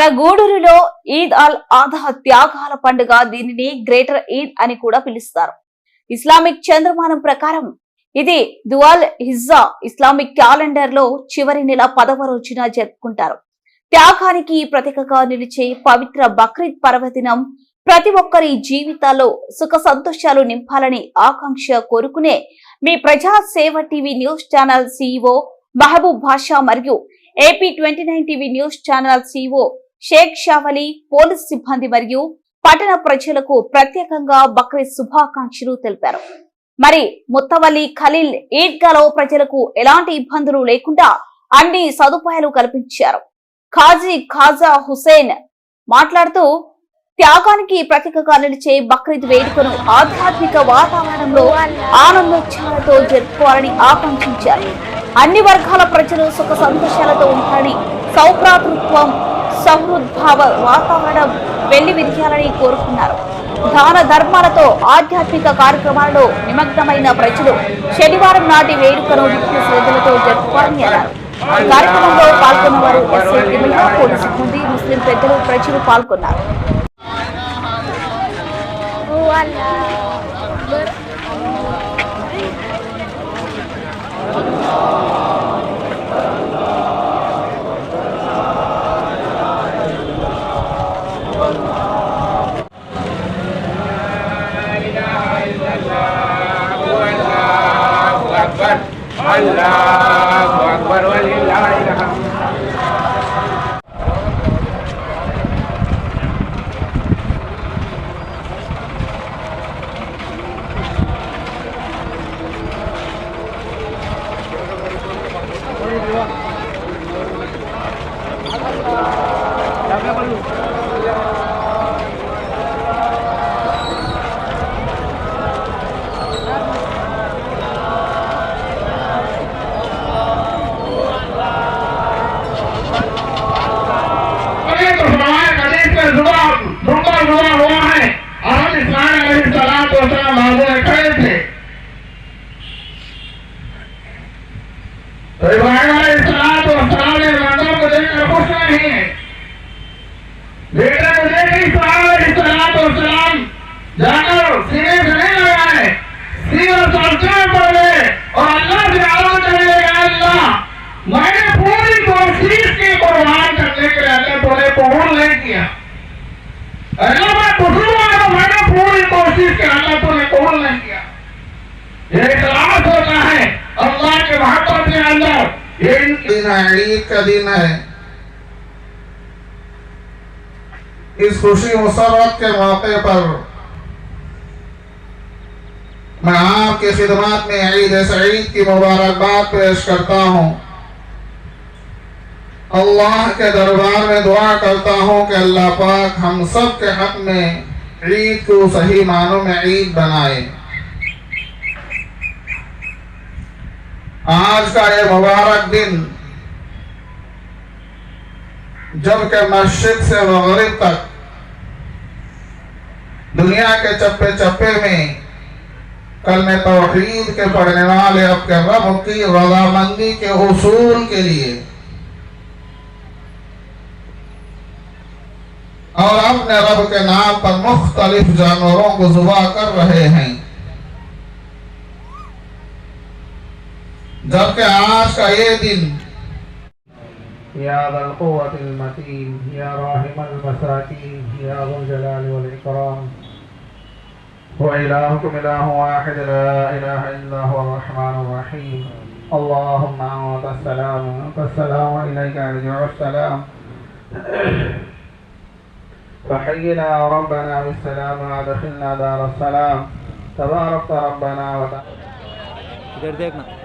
మన గూడూరులో ఈద్ అల్ ఆధా త్యాగాల పండుగ. దీనిని గ్రేటర్ ఈద్ అని కూడా పిలుస్తారు. ఇస్లామిక్ చంద్రమానం ప్రకారం ఇది దువాల్ హిజ్జా ఇస్లామిక్ క్యాలెండర్ లో చివరి నెల 10వ రోజున జరుపుకుంటారు. త్యాగానికి ప్రతీకగా నిలిచే పవిత్ర బక్రీద్ పర్వదినం ప్రతి ఒక్కరి జీవితాల్లో సుఖ సంతోషాలు నింపాలని ఆకాంక్ష కోరుకునే మీ Praja Seva TV news channel CEO Mahaboob Basha మరియు AP 29 TV news channel CEO Shaik Shavali police సిబ్బంది మరియు పట్టణ ప్రజలకు ప్రత్యేకంగా బక్రీద్ శుభాకాంక్షలు తెలిపారు. మరి ముత్తవల్లి ఖలీల్ ఈద్గాలో ప్రజలకు ఎలాంటి ఇబ్బందులు లేకుండా అన్ని సదుపాయాలు కల్పించారు. ఖాజీ ఖాజా హుసేన్ మాట్లాడుతూ త్యాగానికి ప్రతీకగా నిలిచే బక్రీద్ వేడుకను ఆధ్యాత్మిక వాతావరణంలో ఆనందోత్సాహాలతో జరుపుకోవాలని ఆకాంక్షించారు. అన్ని వర్గాల ప్రజలు సుఖ సంతోషాలతో ఉంటారని, సౌభ్రాతృత్వం సహృద్భావ వాతావరణం వెళ్లి విరియాలని కోరుకున్నారు. దాన ధర్మాలతో ఆధ్యాత్మిక కార్యక్రమాలలో నిమగ్నమైన ప్రజలు శనివారం నాటి వేడుకను భక్తి శ్రద్ధలతో జరుపుకోవాలని అన్నారు. కార్యక్రమంలో పాల్గొన్న వారు పోలీసు సిబ్బంది, ముస్లిం పెద్దలు, ప్రజలు పాల్గొన్నారు. Allahu Akbar walillahil hamd. जाकर सीने से नहीं लगाए, सीने चर्चा कर ले और अल्लाह से आवाज करे, अल्लाह मैंने पूरी कोशिश की कुर्बान करने के लिए, अल्लाह तूने कबूल नहीं किया। अल्लाह मैं मुसलमान हूं, मैंने पूरी कोशिश की, अल्लाह तूने कबूल नहीं किया। ये इखलास होता है अल्लाह के मोहब्बत के अंदर। ये ईद का दिन है। इस खुशी मुसर्रत के मौके पर मैं आपकी खिदमत में ईद सईद की मुबारकबाद पेश करता हूँ। अल्लाह के दरबार में दुआ करता हूँ कि अल्लाह पाक हम सब के हक में ईद को सही मानों में ईद बनाए। आज का ये मुबारक दिन जबकि मस्जिद से मगरिब तक दुनिया के चप्पे चप्पे में कलमे तौहीद के पढ़ने वाले अपने रब की रज़ामंदी के उसूल के लिए और अपने रब के नाम पर मुख्तलिफ जानवरों को ज़ुबा कर रहे हैं। जबकि आज का ये दिन या ज़ल क़ुव्वतिल मतीन या राहिमल मसाकीन या ज़ुल जलाल वल इकराम وإلهكم إله واحد لا إله إلا هو الرحمن الرحيم اللهم أنت السلام وأنت السلام وإليك يرجع السلام فحينا ربنا بالسلام وأدخلنا دار السلام تبارك ربنا وتعالى